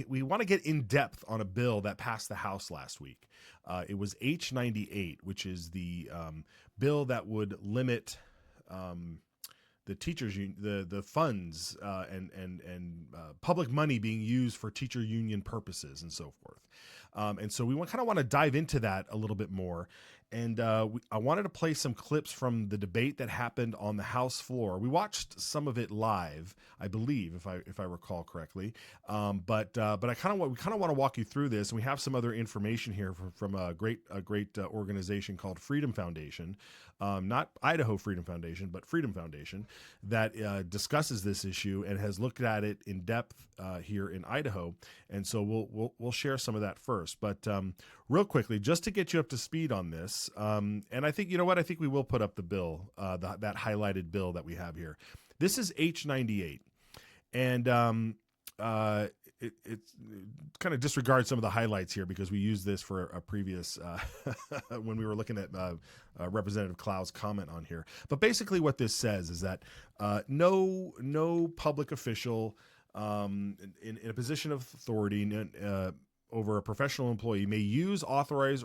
we want to get in depth on a bill that passed the House last week. It was H98, which is the bill that would limit the teachers the funds and public money being used for teacher union purposes and so forth. And so we kind of want to dive into that a little bit more. And I wanted to play some clips from the debate that happened on the House floor. We watched some of it live, I believe, if I recall correctly. But we kind of want to walk you through this. And we have some other information here from a great organization called Freedom Foundation, not Idaho Freedom Foundation, but Freedom Foundation, that discusses this issue and has looked at it in depth here in Idaho. And so we'll share some of that first. But real quickly, just to get you up to speed on this. And I think, you know what, I think we will put up the bill, that highlighted bill that we have here. This is H98. And it kind of disregards some of the highlights here because we used this for a previous, when we were looking at Representative Clow's comment on here. But basically what this says is that no public official in a position of authority over a professional employee may authorize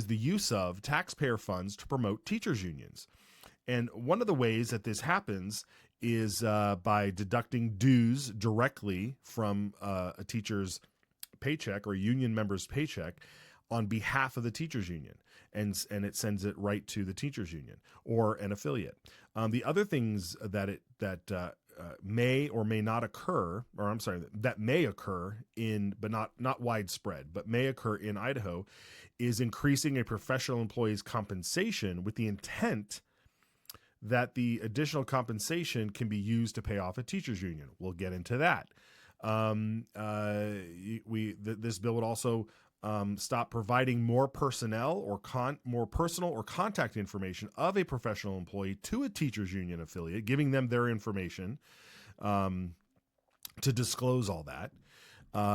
the use of taxpayer funds to promote teachers' unions. And one of the ways that this happens is by deducting dues directly from a teacher's paycheck or a union member's paycheck on behalf of the teachers' union. And it sends it right to the teachers' union or an affiliate. The other things that may or may not occur, or I'm sorry, that may occur but not widespread, but may occur in Idaho, is increasing a professional employee's compensation with the intent that the additional compensation can be used to pay off a teachers union. We'll get into that. This bill would also stop providing more personnel or more personal or contact information of a professional employee to a teachers union affiliate, giving them their information to disclose all that.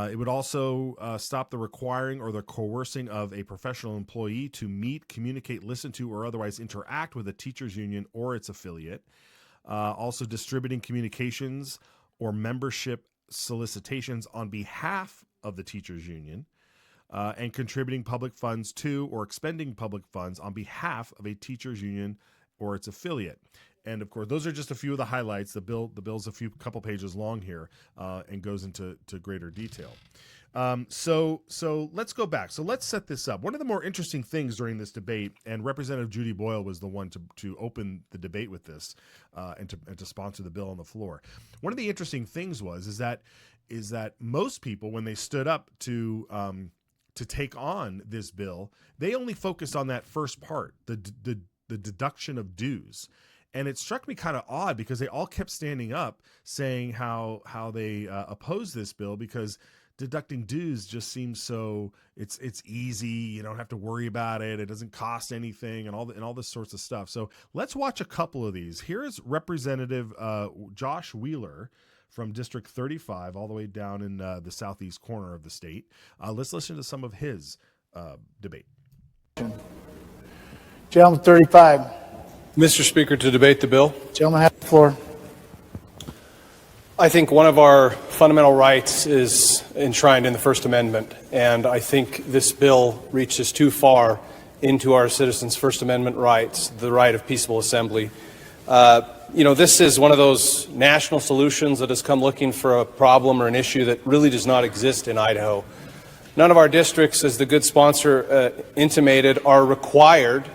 It would also stop the requiring or the coercing of a professional employee to meet, communicate, listen to, or otherwise interact with a teachers union or its affiliate. Also distributing communications or membership solicitations on behalf of the teachers union. And contributing public funds to or expending public funds on behalf of a teachers union or its affiliate. And of course, those are just a few of the highlights. The bill's couple pages long here and goes into greater detail. So let's go back. So let's set this up. One of the more interesting things during this debate, and Representative Judy Boyle was the one to open the debate with this and to sponsor the bill on the floor. One of the interesting things is that most people, when they stood up to take on this bill, they only focused on that first part, the deduction of dues. And it struck me kind of odd because they all kept standing up saying how they oppose this bill because deducting dues just seems so it's easy. You don't have to worry about it. It doesn't cost anything and all this sorts of stuff. So let's watch a couple of these. Here is Representative Josh Wheeler from District 35 all the way down in the southeast corner of the state. Let's listen to some of his debate. Gentleman 35. Mr. Speaker, to debate the bill. Gentleman has the floor. I think one of our fundamental rights is enshrined in the First Amendment, and I think this bill reaches too far into our citizens' First Amendment rights, the right of peaceable assembly. This is one of those national solutions that has come looking for a problem or an issue that really does not exist in Idaho. None of our districts, as the good sponsor intimated, are required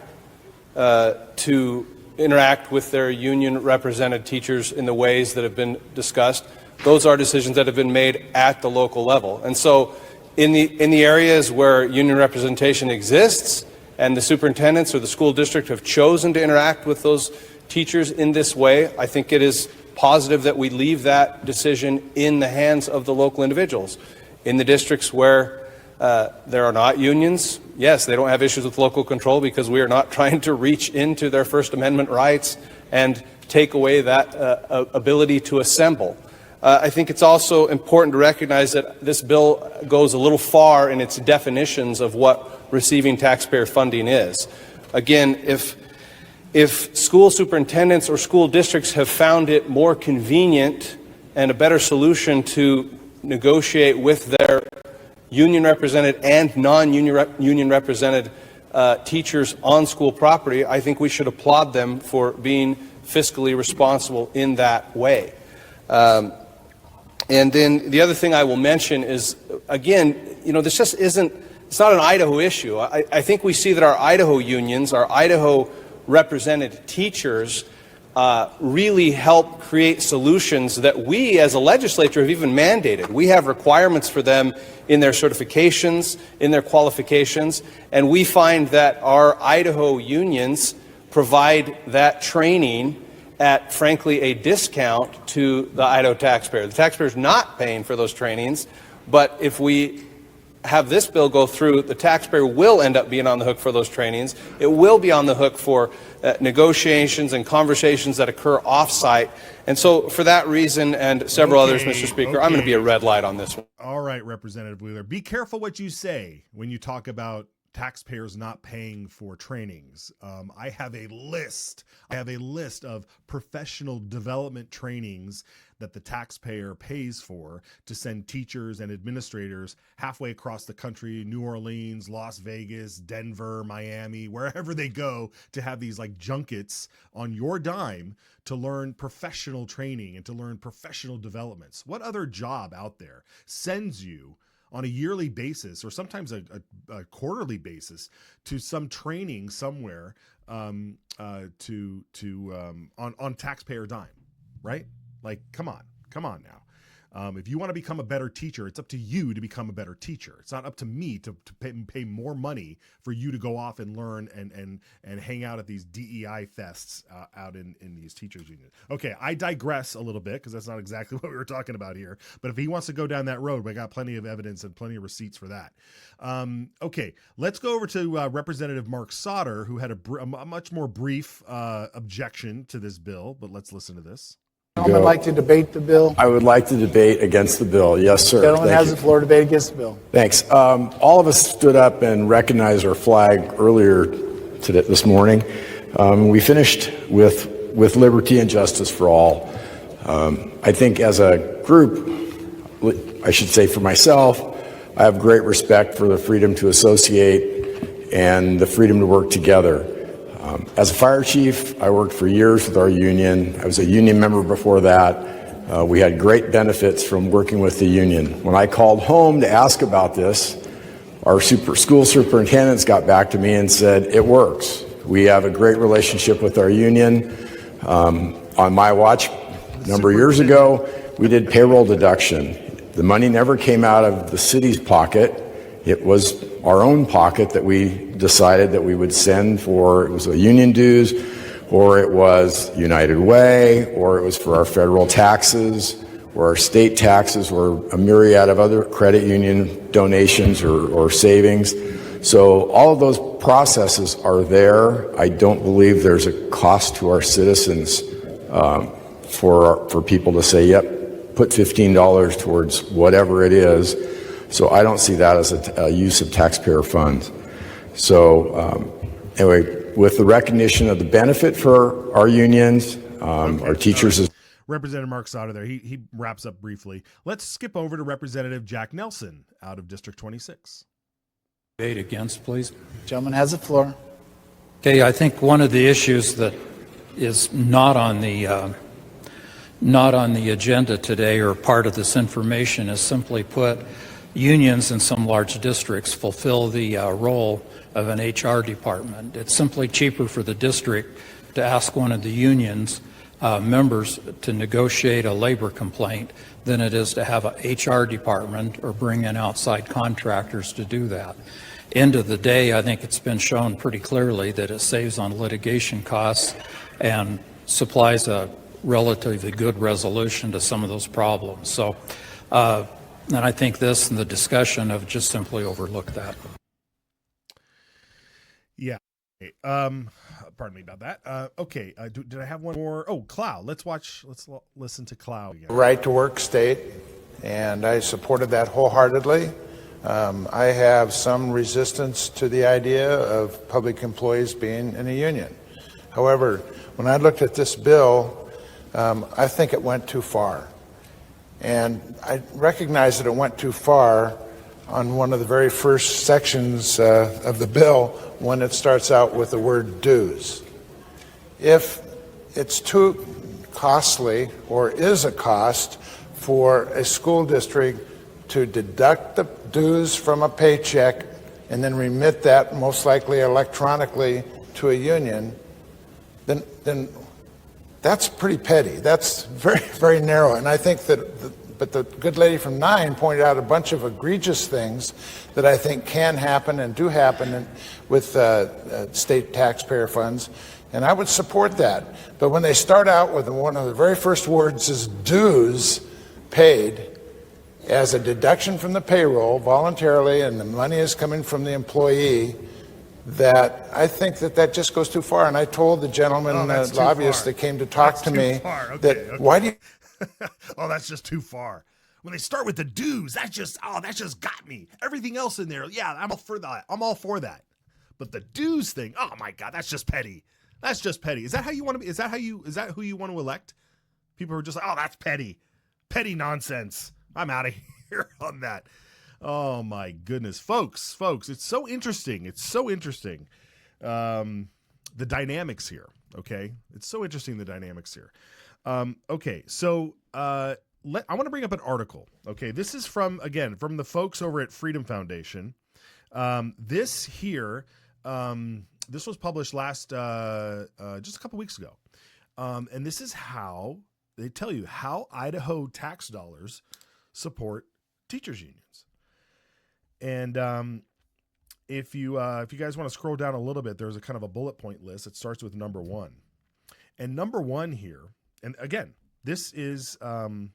to interact with their union-represented teachers in the ways that have been discussed. Those are decisions that have been made at the local level. And so in the areas where union representation exists and the superintendents or the school district have chosen to interact with those teachers in this way, I think it is positive that we leave that decision in the hands of the local individuals. In the districts where there are not unions, yes, they don't have issues with local control because we are not trying to reach into their First Amendment rights and take away that ability to assemble. I think it's also important to recognize that this bill goes a little far in its definitions of what receiving taxpayer funding is. Again, if school superintendents or school districts have found it more convenient and a better solution to negotiate with their union represented and non-union represented teachers on school property, I think we should applaud them for being fiscally responsible in that way. And then the other thing I will mention is, again, this just isn't, it's not an Idaho issue. I think we see that our Idaho unions, our Idaho represented teachers, really help create solutions that we as a legislature have even mandated. We have requirements for them in their certifications, in their qualifications, and we find that our Idaho unions provide that training at, frankly, a discount to the Idaho taxpayer. The taxpayer is not paying for those trainings, but if we have this bill go through, the taxpayer will end up being on the hook for those trainings. It will be on the hook for negotiations and conversations that occur off-site. And so for that reason and several others, Mr. Speaker, I'm going to be a red light on this one. All right, Representative Wheeler, be careful what you say when you talk about taxpayers not paying for trainings. I have a list of professional development trainings that the taxpayer pays for to send teachers and administrators halfway across the country, New Orleans, Las Vegas, Denver, Miami, wherever they go, to have these like junkets on your dime to learn professional training and to learn professional developments. What other job out there sends you on a yearly basis or sometimes a quarterly basis to some training somewhere on taxpayer dime, right? Like, come on now. If you want to become a better teacher, it's up to you to become a better teacher. It's not up to me to pay more money for you to go off and learn and hang out at these DEI fests out in these teachers unions. Okay, I digress a little bit because that's not exactly what we were talking about here. But if he wants to go down that road, we got plenty of evidence and plenty of receipts for that. Okay, let's go over to Representative Mark Sauter, who had a much more brief objection to this bill. But let's listen to this. Gentleman like to debate the bill? I would like to debate against the bill. Yes, sir. Gentleman has the floor to debate against the bill. Thanks. All of us stood up and recognized our flag earlier this morning. We finished with liberty and justice for all. I think as a group, I should say for myself, I have great respect for the freedom to associate and the freedom to work together. As a fire chief, I worked for years with our union. I was a union member before that. We had great benefits from working with the union. When I called home to ask about this, our school superintendents got back to me and said, it works. We have a great relationship with our union. On my watch, a number of years ago, we did payroll deduction. The money never came out of the city's pocket. It was our own pocket that we decided that we would send for, it was a union dues, or it was United Way, or it was for our federal taxes, or our state taxes, or a myriad of other credit union donations or savings. So all of those processes are there. I don't believe there's a cost to our citizens for people to say, yep, put $15 towards whatever it is. So I don't see that as a use of taxpayer funds. So anyway, with the recognition of the benefit for our unions, our teachers. Representative Mark Sauter there, he wraps up briefly. Let's skip over to Representative Jack Nelson out of District 26. Debate against, please. Gentleman has the floor. Okay, I think one of the issues that is not on the agenda today or part of this information is simply put, unions in some large districts fulfill the role of an HR department. It's simply cheaper for the district to ask one of the union's members to negotiate a labor complaint than it is to have an HR department or bring in outside contractors to do that. End of the day, I think it's been shown pretty clearly that it saves on litigation costs and supplies a relatively good resolution to some of those problems. So, and I think this and the discussion have just simply overlooked that. Yeah. Pardon me about that. Okay. Did I have one more? Oh, Clow. Let's listen to Clow again. Right to work state, and I supported that wholeheartedly. I have some resistance to the idea of public employees being in a union. However, when I looked at this bill, I think it went too far. And I recognize that it went too far on one of the very first sections of the bill when it starts out with the word dues. If it's too costly or is a cost for a school district to deduct the dues from a paycheck and then remit that most likely electronically to a union, then that's pretty petty. That's very, very narrow. And I think but the good lady from 9 pointed out a bunch of egregious things that I think can happen and do happen with state taxpayer funds. And I would support that. But when they start out with one of the very first words is dues paid as a deduction from the payroll voluntarily, and the money is coming from the employee, that I think that just goes too far. And I told the gentleman, lobbyist that came to talk to me, why do you... Oh, that's just too far. When they start with the dues, that just got me. Everything else in there, yeah, I'm all for that. I'm all for that. But the dues thing, oh my God, that's just petty. That's just petty. Is that how you want to be? Is that who you want to elect? People are just like, oh, that's petty. Petty nonsense. I'm out of here on that. Oh my goodness. Folks, it's so interesting. It's so interesting. The dynamics here. Okay. It's so interesting. The dynamics here. Okay. So, I want to bring up an article. Okay. This is from the folks over at Freedom Foundation. This was published just a couple weeks ago. And this is how they tell you how Idaho tax dollars support teachers unions. And, if you guys want to scroll down a little bit, there's a kind of a bullet point list. It starts with number 1, and number 1 here. And again, this is Idaho.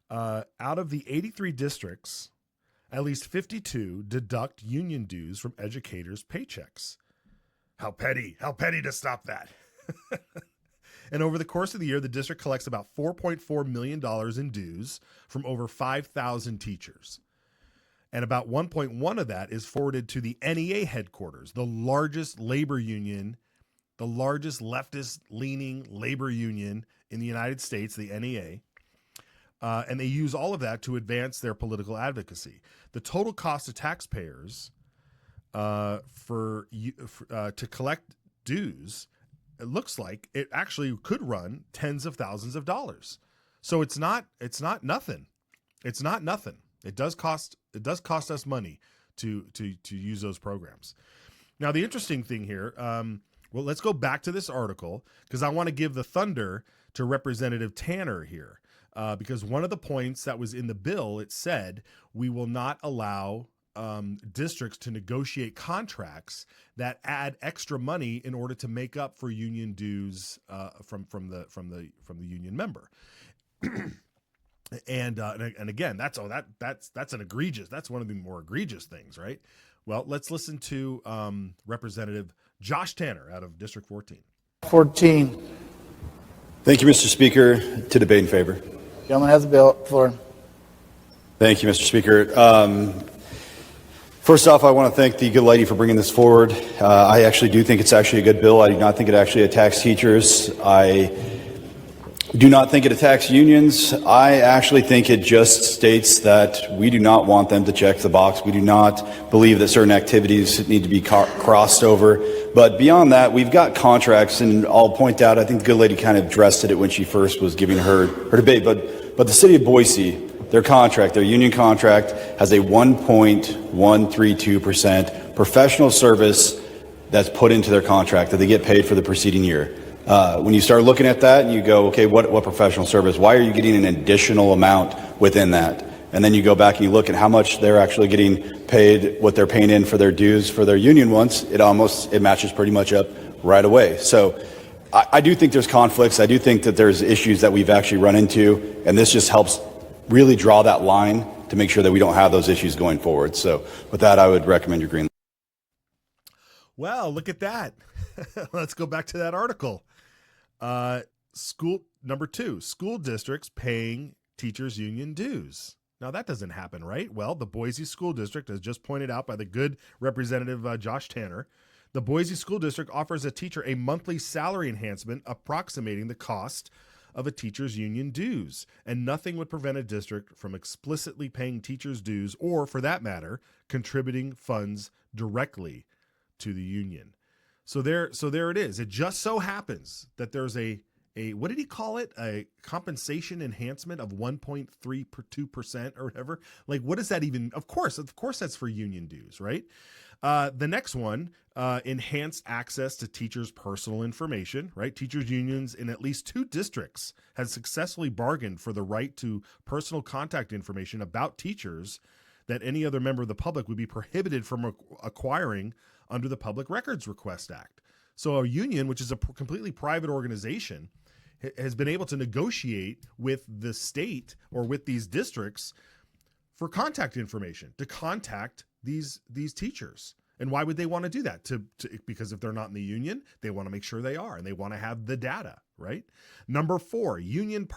Out of the 83 districts, at least 52 deduct union dues from educators' paychecks. How petty to stop that. And over the course of the year, the district collects about $4.4 million in dues from over 5,000 teachers. And about 1.1 of that is forwarded to the NEA headquarters, the largest labor union, the largest leftist-leaning labor union in the United States, the NEA. And they use all of that to advance their political advocacy. The total cost to taxpayers to collect dues, it looks like it actually could run tens of thousands of dollars. So it's not nothing. It's not nothing. It does cost us money to use those programs. Now, the interesting thing here, let's go back to this article because I want to give the thunder to Representative Tanner here. Because one of the points that was in the bill, it said we will not allow districts to negotiate contracts that add extra money in order to make up for union dues from the union member. and again, that's an egregious. That's one of the more egregious things, right? Well, let's listen to Representative Josh Tanner out of District 14. 14. Thank you, Mr. Speaker. To debate in favor. Gentleman has the floor. Thank you, Mr. Speaker. First off, I want to thank the good lady for bringing this forward. I actually do think it's actually a good bill. I do not think it actually attacks teachers. I do not think it attacks unions. I actually think it just states that we do not want them to check the box. We do not believe that certain activities need to be crossed over. But beyond that, we've got contracts, and I'll point out, I think the good lady kind of addressed it when she first was giving her debate, but the city of Boise, their union contract, has a 1.132% professional service that's put into their contract that they get paid for the preceding year. When you start looking at that and you go, okay, what professional service? Why are you getting an additional amount within that? And then you go back and you look at how much they're actually getting paid, what they're paying in for their dues for their union ones. It matches pretty much up right away. So I do think there's conflicts. I do think that there's issues that we've actually run into, and this just helps really draw that line to make sure that we don't have those issues going forward. So with that, I would recommend your green. Well, look at that. Let's go back to that article. School number 2, school districts paying teachers union dues. Now that doesn't happen, right? Well, the Boise School District, as just pointed out by the good Representative Josh Tanner, the Boise School District offers a teacher a monthly salary enhancement approximating the cost of a teacher's union dues, and nothing would prevent a district from explicitly paying teachers' dues or, for that matter, contributing funds directly to the union. So there it is. It just so happens that there's a what did he call it? A compensation enhancement of 1.32% or whatever. Like, what does that even? Of course, that's for union dues, right? The next one, enhanced access to teachers' personal information, right? Teachers' unions in at least 2 districts have successfully bargained for the right to personal contact information about teachers that any other member of the public would be prohibited from acquiring under the Public Records Request Act. So a union, which is a completely private organization, has been able to negotiate with the state or with these districts for contact information to contact these teachers. And why would they want to do that? Because if they're not in the union, they want to make sure they are, and they want to have the data, right? Number 4, union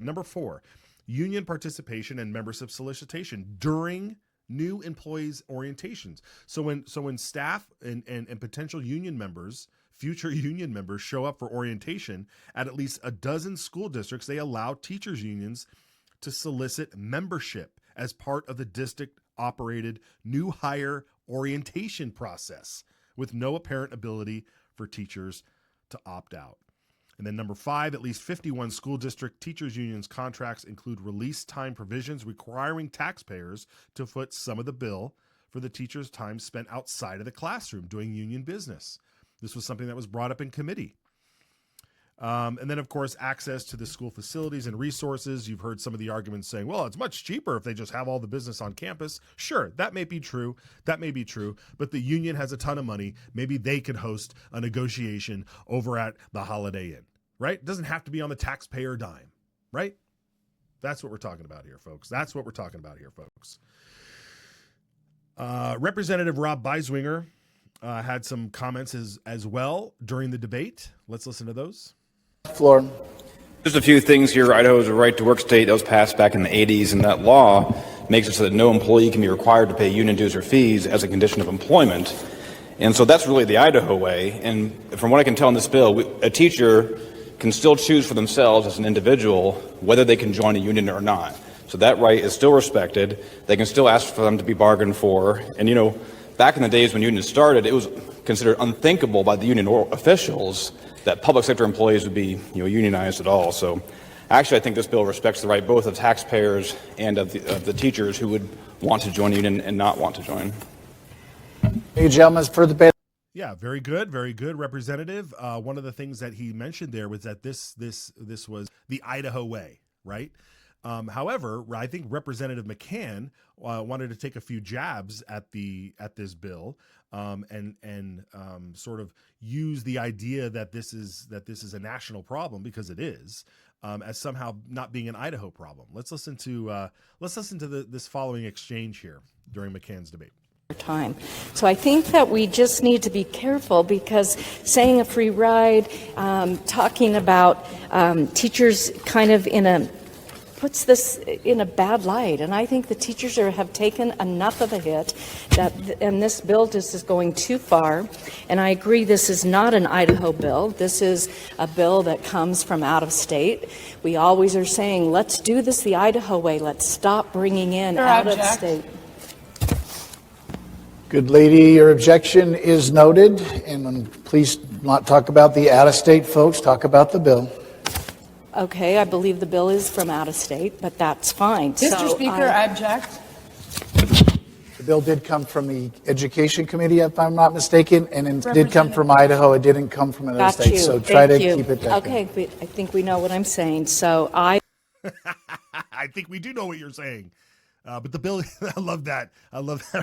Number 4, union participation and membership solicitation during new employees orientations. So when staff and potential union members, future union members, show up for orientation at least a dozen school districts, they allow teachers unions to solicit membership as part of the district operated new hire orientation process with no apparent ability for teachers to opt out. And then number 5, at least 51 school district teachers unions contracts include release time provisions requiring taxpayers to foot some of the bill for the teachers' time spent outside of the classroom doing union business. This was something that was brought up in committee. And then, of course, access to the school facilities and resources. You've heard some of the arguments saying, well, it's much cheaper if they just have all the business on campus. Sure, that may be true. But the union has a ton of money. Maybe they could host a negotiation over at the Holiday Inn, right? It doesn't have to be on the taxpayer dime, right? That's what we're talking about here, folks. Representative Rob Beiswinger had some comments as well during the debate. Let's listen to those. Floor. Just a few things here. Idaho is a right-to-work state that was passed back in the 80s, and that law makes it so that no employee can be required to pay union dues or fees as a condition of employment. And so that's really the Idaho way. And from what I can tell in this bill, a teacher can still choose for themselves as an individual whether they can join a union or not. So that right is still respected. They can still ask for them to be bargained for. And, back in the days when unions started, it was considered unthinkable by the union officials that public sector employees would be unionized at all. So actually, I think this bill respects the right both of taxpayers and of the teachers who would want to join a union and not want to join. Thank you, gentlemen, for the debate. Yeah, very good, Representative. One of the things that he mentioned there was that this was the Idaho way, right? However, I think Representative McCann wanted to take a few jabs at this bill and sort of use the idea that this is a national problem, because it is, as somehow not being an Idaho problem. Let's listen to this following exchange here during McCann's debate. Time. So I think that we just need to be careful, because saying a free ride, talking about teachers kind of puts this in a bad light, and I think the teachers have taken enough of a hit, and this bill just is going too far. And I agree, this is not an Idaho bill. This is a bill that comes from out of state. We always are saying, let's do this the Idaho way. Let's stop bringing in out of state. Good lady, your objection is noted, and please not talk about the out-of-state folks, talk about the bill. Okay, I believe the bill is from out of state, but that's fine. Mr. Speaker, I object. The bill did come from the Education Committee, if I'm not mistaken, and it did come from Idaho. It didn't come from another state, so try to keep it that way. Okay, I think we know what I'm saying, so I think we do know what you're saying. But the bill, I love that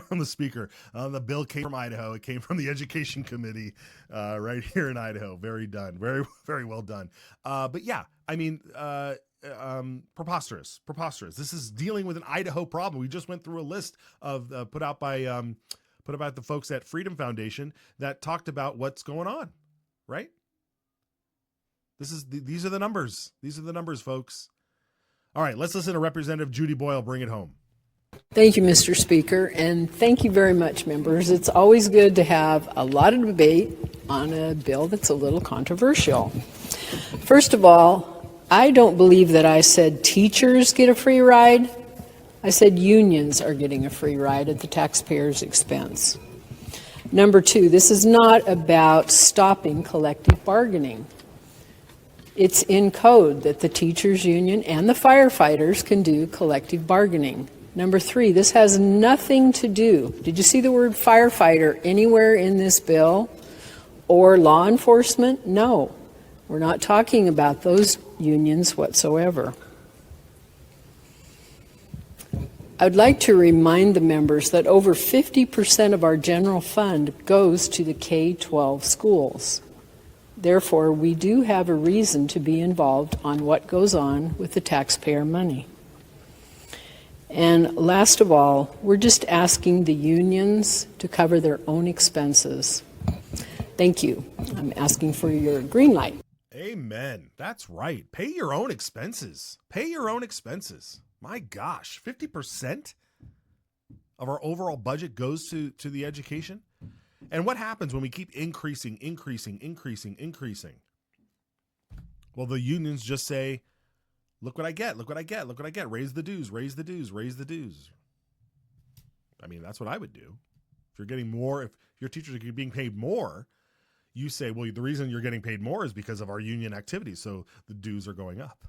from the speaker. The bill came from Idaho. It came from the Education Committee right here in Idaho. Very done. Very, very well done. But yeah, I mean, preposterous. This is dealing with an Idaho problem. We just went through a list of put out by the folks at Freedom Foundation that talked about what's going on, right? These are the numbers. These are the numbers, folks. All right, let's listen to Representative Judy Boyle bring it home. Thank you, Mr. Speaker, and thank you very much, members. It's always good to have a lot of debate on a bill that's a little controversial. First of all, I don't believe that I said teachers get a free ride. I said unions are getting a free ride at the taxpayer's expense. Number two, this is not about stopping collective bargaining. It's in code that the teachers union and the firefighters can do collective bargaining. Number three, this has nothing to do, did you see the word firefighter anywhere in this bill? Or law enforcement? No, we're not talking about those unions whatsoever. I'd like to remind the members that over 50% of our general fund goes to the K-12 schools. Therefore, we do have a reason to be involved on what goes on with the taxpayer money. And last of all, we're just asking the unions to cover their own expenses. Thank you. I'm asking for your green light. Amen. That's right. Pay your own expenses. Pay your own expenses. My gosh, 50% of our overall budget goes to the education? And what happens when we keep increasing? Well, the unions just say, look what I get. Raise the dues. I mean, that's what I would do. If you're getting more, if your teachers are being paid more, you say, well, the reason you're getting paid more is because of our union activities. So the dues are going up.